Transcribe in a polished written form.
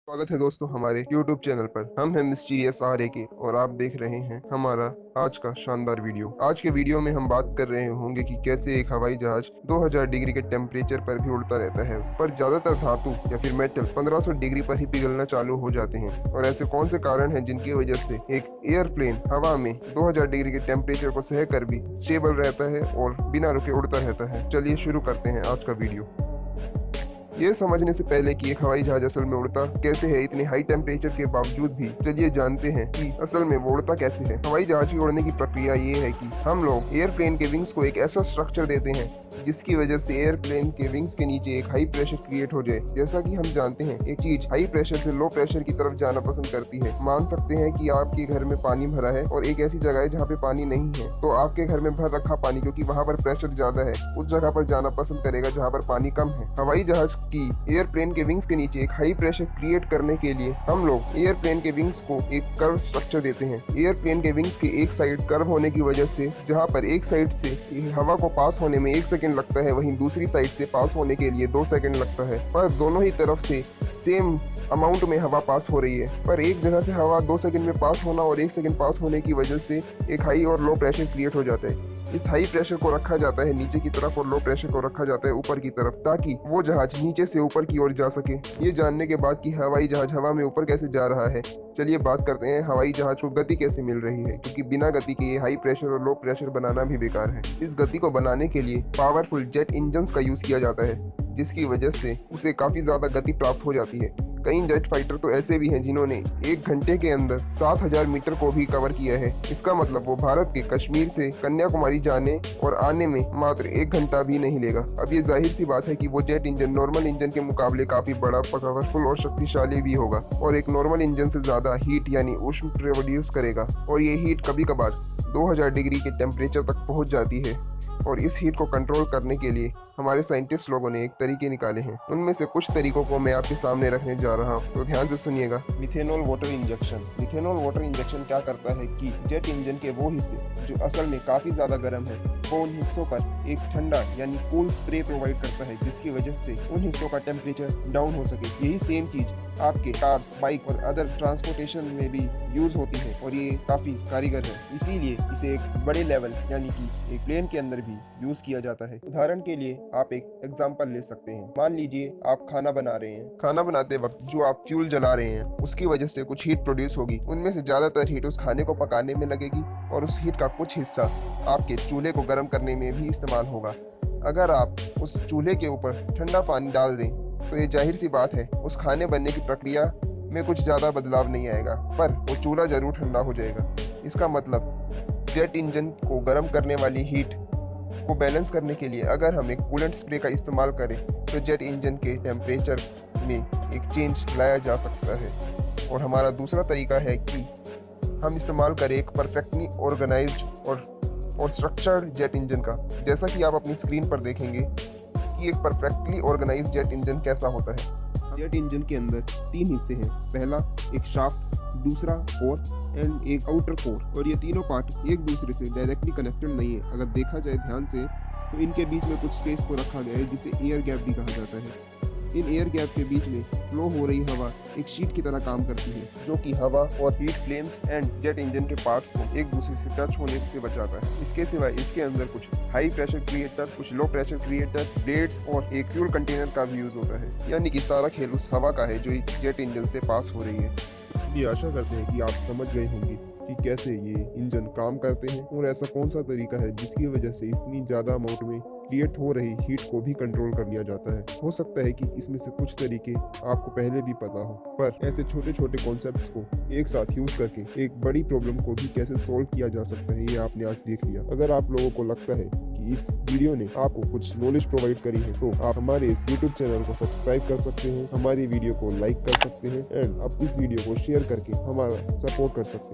स्वागत है दोस्तों हमारे YouTube चैनल पर। हम हैं मिस्टीरियस RAK और आप देख रहे हैं हमारा आज का शानदार वीडियो। आज के वीडियो में हम बात कर रहे होंगे कि कैसे एक हवाई जहाज 2000 डिग्री के टेम्परेचर पर भी उड़ता रहता है, पर ज्यादातर धातु या फिर मेटल 1500 डिग्री पर ही पिघलना चालू हो जाते हैं। और ऐसे कौन से कारण हैं जिनकी वजह से एक एयरप्लेन हवा में 2000 डिग्री के टेम्परेचर को सह कर भी स्टेबल रहता है और बिना रुके उड़ता रहता है। चलिए शुरू करते हैं आज का वीडियो। ये समझने से पहले कि एक हवाई जहाज असल में उड़ता कैसे है इतने हाई टेम्परेचर के बावजूद भी, चलिए जानते हैं कि असल में वो उड़ता कैसे है। हवाई जहाज की उड़ने की प्रक्रिया ये है कि हम लोग एयरप्लेन के विंग्स को एक ऐसा स्ट्रक्चर देते हैं जिसकी वजह से एयरप्लेन के विंग्स के नीचे एक हाई प्रेशर क्रिएट हो जाए। जैसा कि हम जानते हैं एक चीज हाई प्रेशर से लो प्रेशर की तरफ जाना पसंद करती है। मान सकते हैं कि आपके घर में पानी भरा है और एक ऐसी जगह है जहाँ पे पानी नहीं है, तो आपके घर में भर रखा पानी क्योंकि वहाँ पर प्रेशर ज्यादा है उस जगह पर जाना पसंद करेगा जहाँ पर पानी कम है। हवाई जहाज की एयरप्लेन के विंग्स के नीचे एक हाई प्रेशर क्रिएट करने के लिए हम लोग एयरप्लेन के विंग्स को एक कर्व स्ट्रक्चर देते हैं। एयरप्लेन के विंग्स के एक साइड कर्व होने की वजह से जहाँ पर एक साइड से हवा को पास होने में 1 सेकंड लगता है, वहीं दूसरी साइड से पास होने के लिए 2 सेकंड लगता है, पर दोनों ही तरफ से सेम अमाउंट में हवा पास हो रही है। पर एक जगह से हवा 2 सेकंड में पास होना और 1 सेकंड पास होने की वजह से एक हाई और लो प्रेशर क्रिएट हो जाता है। इस हाई प्रेशर को रखा जाता है नीचे की तरफ और लो प्रेशर को रखा जाता है ऊपर की तरफ, ताकि वो जहाज नीचे से ऊपर की ओर जा सके। ये जानने के बाद कि हवाई जहाज हवा में ऊपर कैसे जा रहा है, चलिए बात करते हैं हवाई जहाज को गति कैसे मिल रही है, क्योंकि बिना गति के ये हाई प्रेशर और लो प्रेशर बनाना भी बेकार है। इस गति को बनाने के लिए पावरफुल जेट इंजन्स का यूज किया जाता है, जिसकी वजह से उसे काफी ज्यादा गति प्राप्त हो जाती है। कई जेट फाइटर तो ऐसे भी हैं जिन्होंने 1 घंटे के अंदर 7000 मीटर को भी कवर किया है। इसका मतलब वो भारत के कश्मीर से कन्याकुमारी जाने और आने में मात्र 1 घंटा भी नहीं लेगा। अब ये जाहिर सी बात है कि वो जेट इंजन नॉर्मल इंजन के मुकाबले काफी बड़ा, पावरफुल और शक्तिशाली भी होगा और एक नॉर्मल इंजन से ज्यादा हीट यानी ऊष्मा प्रोड्यूस करेगा। और ये हीट कभी कभार 2000 डिग्री के टेम्परेचर तक पहुंच जाती है और इस हीट को कंट्रोल करने के लिए हमारे साइंटिस्ट लोगों ने एक तरीके निकाले हैं। उनमें से कुछ तरीकों को मैं आपके सामने रखने जा रहा हूं, तो ध्यान से सुनिएगा। Methanol water injection. Methanol water injection क्या करता है कि जेट इंजन के वो हिस्से जो असल में काफी ज्यादा गर्म है, वो उन हिस्सों पर एक ठंडा यानी कूल स्प्रे प्रोवाइड करता है, जिसकी वजह से उन हिस्सों का टेम्परेचर डाउन हो सके। यही सेम चीज आपके कार्स, बाइक और अदर ट्रांसपोर्टेशन में भी यूज होती है और ये काफी कारीगर है। इसीलिए इसे एक बड़े लेवल यानी कि एक प्लेन के अंदर भी यूज किया जाता है। उदाहरण के लिए आप एक एग्जांपल ले सकते हैं। मान लीजिए आप खाना बना रहे हैं। खाना बनाते वक्त जो आप फ्यूल जला रहे हैं उसकी वजह से कुछ हीट प्रोड्यूस होगी। उनमें से ज्यादातर हीट उस खाने को पकाने में लगेगी और उस हीट का कुछ हिस्सा आपके चूल्हे को गर्म करने में भी इस्तेमाल होगा। अगर आप उस चूल्हे के ऊपर ठंडा पानी डाल दें तो ये जाहिर सी बात है उस खाने बनने की प्रक्रिया में कुछ ज्यादा बदलाव नहीं आएगा, पर वो चूल्हा जरूर ठंडा हो जाएगा। इसका मतलब जेट इंजन को गर्म करने वाली हीट को बैलेंस करने के लिए अगर हम एक कूलेंट स्प्रे का इस्तेमाल करें तो जेट इंजन के टेम्परेचर में एक चेंज लाया जा सकता है। और हमारा दूसरा तरीका है कि हम इस्तेमाल करें एक परफेक्टली ऑर्गेनाइज्ड और स्ट्रक्चर्ड जेट इंजन का। जैसा कि आप अपनी स्क्रीन पर देखेंगे कि एक परफेक्टली ऑर्गेनाइज्ड जेट इंजन कैसा होता है। जेट इंजन के अंदर 3 हिस्से हैं। पहला एक शाफ्ट, दूसरा कोर एंड एक आउटर कोर, और ये तीनों पार्ट एक दूसरे से डायरेक्टली कनेक्टेड नहीं है। अगर देखा जाए ध्यान से तो इनके बीच में कुछ स्पेस को रखा गया है जिसे एयर गैप भी कहा जाता है। इन एयर गैप के बीच में फ्लो हो रही हवा एक शीट की तरह काम करती है, जो कि हवा और heat flames and jet engine के पार्ट्स को एक दूसरे से टच होने से बचाता है। इसके सिवाय इसके अंदर कुछ हाई प्रेशर क्रिएटर, कुछ लो प्रेशर क्रिएटर, ब्लेड्स और एक फ्यूल कंटेनर का भी यूज होता है। यानी कि सारा खेल उस हवा का है जो जेट इंजन से पास हो रही है। ये आशा करते हैं कि आप समझ गए होंगे कि कैसे ये इंजन काम करते हैं और ऐसा कौन सा तरीका है जिसकी वजह से इतनी ज्यादा अमाउंट में क्रिएट हो रही हीट को भी कंट्रोल कर लिया जाता है। हो सकता है कि इसमें से कुछ तरीके आपको पहले भी पता हो, पर ऐसे छोटे छोटे कॉन्सेप्ट्स को एक साथ यूज करके एक बड़ी प्रॉब्लम को भी कैसे सोल्व किया जा सकता है ये आपने आज देख लिया। अगर आप लोगों को लगता है कि इस वीडियो ने आपको कुछ नॉलेज प्रोवाइड करी है तो आप हमारे इस YouTube चैनल को सब्सक्राइब कर सकते हैं, हमारी वीडियो को लाइक कर सकते हैं एंड आप इस वीडियो को शेयर करके हमारा सपोर्ट कर सकते हैं।